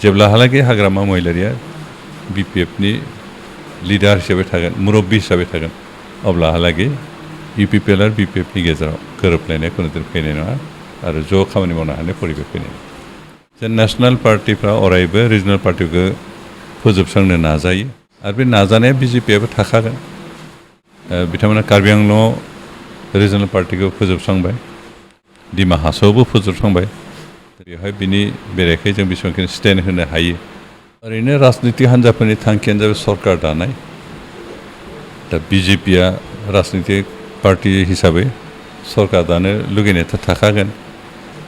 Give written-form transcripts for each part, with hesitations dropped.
जेब्लाहालागै हाग्रामा महिलारिया बिपिएफनि leader हिसाबै थागोन मुरब्बी हिसाबै थागोन अब्लाहालागै इउपिपिएल आरो बिपिएफनि गेजेराव गोरोबलायनाय खुनुदिन फैनाय नङा आरो ज' खामानि मावनो हानाय परिबेक फैनाय नङा जे नेसनेल पार्टिफ्रा अरायबो रिजनेल पार्टिखौ फोजोबस्रांनो नाजायो आरो बे नाजानाया बिजेपिआबो थाखागोन बिथांमोना कार्बि आंलंआव रिजनेल पार्टिखौ फोजोबस्रांबाय दिमा हासावबो फोजोबस्रांबाय बेवहाय बिनि बेरेखायै जों बेसेबांखिनि स्टेन्ड होनो हायो ओरैनो राजनितिक हान्जाफोरनि थांखियानो जाबाय सरकार दानाय दा बिजेपिआ राजनितिक पार्टि हिसाबै सरकार दानो लुगैनायाथ' थाखागोन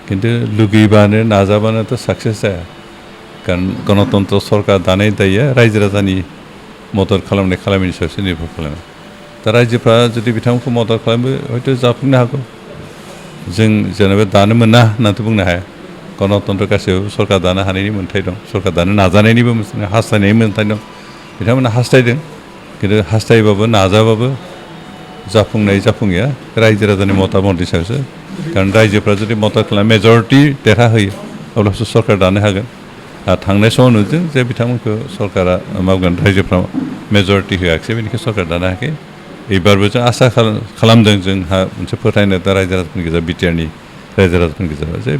खिन्थु लुगैबानो नाजाबानोथ' साक्सेस जाया कारण गणतन्त्र सरकार दानाय दायआ रायजो राजानि मदद खालामनाय खालामैनि सायावसो निर्भर खालामो दा रायजोफ्रा जुदि बिथांमोनखौ मदद खालामो हयथ' जाफुंनो हागौ जों जेनेबा दानो मोना होननानैथ' बुंनो हाया गणतन्त्र गासैबो सरकार दानो हानायनि मोन्थाय दं सरकार दानो नाजानायनिबो हास्थायनायनि मोन्थाय दं बिथांमोना हास्थायदों खिन्थु हास्थायबाबो नाजाबाबो जाफुङैया रायजो राजानि मतामतनि सायावसो कारण रायजोफ्रा जुदि मदद खालामो मेजरिटि देरहाहोयो अब्लासो सरकार दानो हागोन थांनाय समाव नुदों जे बिथांमोनखौ सरकारा मावगोन रायजोफ्रा मेजरिटि होआखिसै बेनिखायनो सरकार दानो हायाखै एबारबो जों आसा खालामदों जोंहा मोनसे फोथायनाय दा रायजो राजाफोरनि गेजेराव बिटिआरनि रायजो राजाफोरनि गेजेराव जे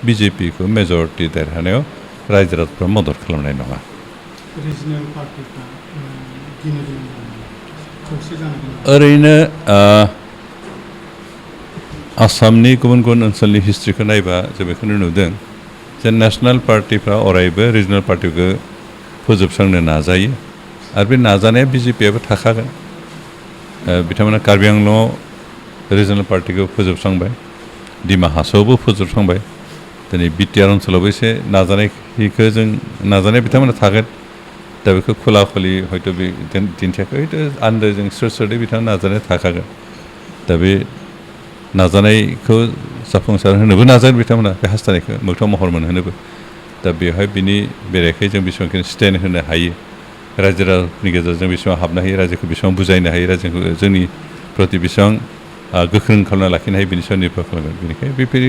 बिजेपिखौ मेजरिटि देरहानायाव रायजो राजाफ्रा मदद खालामनाय नङा ओरैनो आसामनि गुबुन गुबुन ओनसोलनि हिस्ट्रिखौ नायबा जों बेखौनो नुदों जे नेसनेल पार्टिफ्रा अरायबो रिजनेल पार्टिखौ फोजोबस्रांनो नाजायो आरो बे नाजानाया बिजेपिआबो थाखागोन बिथांमोना कार्बि आंलंआव रिजनेल पार्टिखौ फोजोबस्रांबाय दिमा हासावबो फोजोबस्रांबाय दिनै बिटिआर ओनसोलावबो एसे नाजानायखौ जों नाजानाया बिथांमोना थागोन दा बेखौ खुला खुलि हयथ' बे दिन्थियाखै हयथ' आन्दोजों स्रोद स्रोदै बिथांमोना नाजानाया थाखागोन दा बे नाजानायखौ जाफुंसार होनोबो नाजागोन बिथांमोना बे हास्थायनायखौ मोगथां महर मोनहोनोबो दा बेवहाय बिनि बेरेखायै जों बेसेबांखिनि स्टेन्ड होनो हायो रायजो राजाफोरनि गेजेराव जों बेसेबां हाबनो हायो रायजोखौ बेसेबां बुजायनो हायो रायजोखौ जोंनि प्रति बेसेबां गोख्रों खालामना लाखिनो हायो बिनि सायाव निर्भर खालामगोन बेनिखायनो बेफोर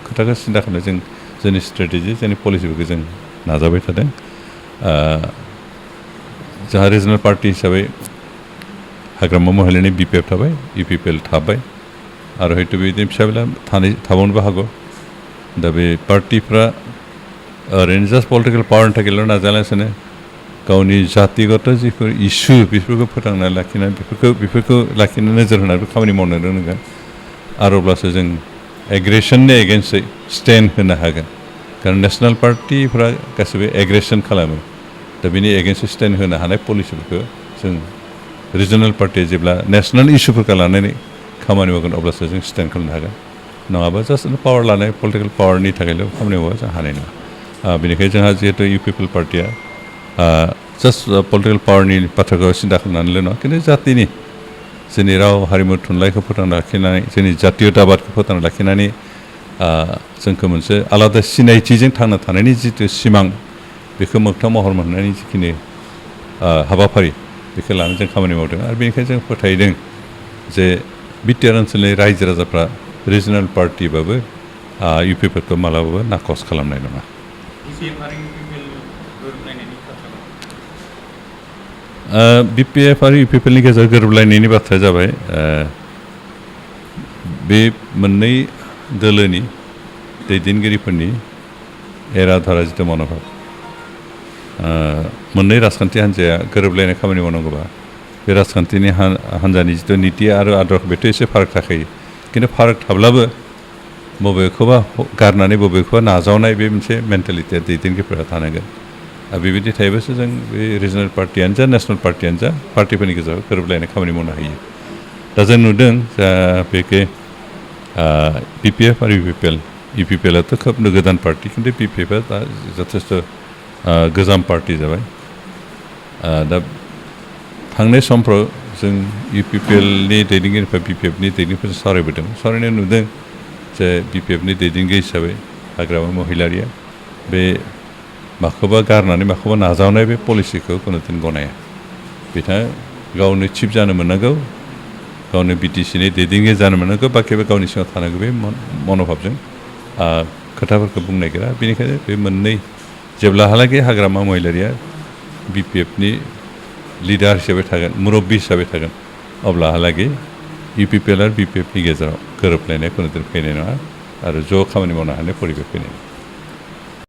खोथाखौ सिन्था खालामनो जों जोंनि स्ट्रेटेजि जोंनि पलिसिफोरखौ जों नाजाबाय थादों जोंहा रिजनेल पार्टि हिसाबै हाग्रामा महिलारिनि बिपिएफ थाबाय इउपिपिएल थाबाय आरो हयथ' बिदिनो फिसा फिला थाबावनोबो हागौ दा बे पार्टिफ्रा ओरैनो जास्ट पलिटिकेल पावारनि थाखायल' नाजालासिनो गावनि जातिगत जिफोर इसु बेफोरखौ फोथांना लाखिनानै बेफोरखौ लाखिनो नोजोर होनानैबो खामानि मावनो रोंनांगोन आरो अब्लासो जों एग्रेसननि एगेन्स्टै स्टेन्ड होनो हागोन कारण नेसनेल पार्टिफ्रा गासैबो एग्रेसन खालामो दा बेनि एगेन्स्टै स्टेन्ड होनो हानाय पलिसिफोरखौ जों रिजनेल पार्टिया जेब्ला नेसनेल इस्युफोरखौ लानानै खामानि मावगोन अब्लासो जों स्टेन्ड खालामनो हागोन नङाबा जास्ट पावार लानाय पलिटिकेल पावारनि थाखायल' खामानि मावबा जों हानाय नङा बेनिखायनो जोंहा जिहेतु इउपिपिएल पार्टिया जास्ट पलिटिकेल पावारनि बाथ्राखौ सिन्था खालामनानैल' नङा खिन्थु जातिनि जोंनि राव हारिमु थुनलाइखौ फोथांना लाखिनानै जोंनि जातीयताबादखौ फोथांना लाखिनानै जोंखौ मोनसे आलादा सिनायथिजों थांना थानायनि जिथु सिमां बेखौ मोगथां महर मोननायनि जिखिनि हाबाफारि बेखौ लानानै जों खामानि मावदों आरो बेनिखायनो जों फोथायदों जे बिटिआर ओनसोलनि रायजो राजाफ्रा रिजनेल पार्टिबाबो इउपिपिएलखौ मालाबाबो नाकस खालामनाय नङा बिपिएफ आरो इउपिपिएलनि गेजेराव गोरोबलायनायनि बाथ्राया जाबाय बे मोननै दोलोनि दैदेनगिरिफोरनि एराधारा जिथु मन'भाब मोननै राजखान्थि हान्जाया गोरोबलायनाय खामानि मावनांगौबा बे राजखान्थिनि हान्जानि जिथु निति आरो आदर बेथ' एसे फाराग थाखायो खिन्थु फाराग थाब्लाबो बबेखौबा गारनानै बबेखौबा नाजावनाय बे मोनसे मेन्टेलिटिया दैदेनगिरिफोरा थानांगोन आरो बेबायदि थायोबासो जों बे रिजनेल पार्टियानो जा नेसनेल पार्टियानो जा पार्टिफोरनि गेजेराव गोरोबलायनाय खामानि मावनो हायो दा जों नुदों जा बेखे बिपिएफ आरो इउपिपिएलआथ' खोब गोदान पार्टि खिन्थु बिपिएफआ दा जथेस्थ' गोजाम पार्टि जाबाय दा थांनाय समफ्राव जों इउपिपिएलनि दैदेनगिरिफ्रा बिपिएफनि दैदेनगिरिफोरजों सावरायबोदों सावरायनाय नुदों जे बिपिएफनि दैदेनगिरि हिसाबै हाग्रामा महिलारिया बे माखौबा गारनानै माखौबा नाजावनाय बे पलिसिखौ खुनुदिन गनाया बिथाङा गावनो चिफ जानो मोननांगौ गावनो बिटिसिनि दैदेनगिरि जानो मोननांगौ बाखिबो गावनि सिङाव थानांगौ बे मन'भाबजों खोथाफोरखौ बुंनो नागिरा बेनिखायनो बे मोननै जेब्लाहालागै हाग्रामा महिलारिया BPF-नि लिडार हिसाबै थागोन मुरब्बी हिसाबै थागोन अब्लाहालागै UPPL आरो BPF-नि गेजेराव गोरोबलायनाय खुनु दिन फैनाय नङा आरो ज' खामानि मावनो हानाय परिबेक फैनाय नङा।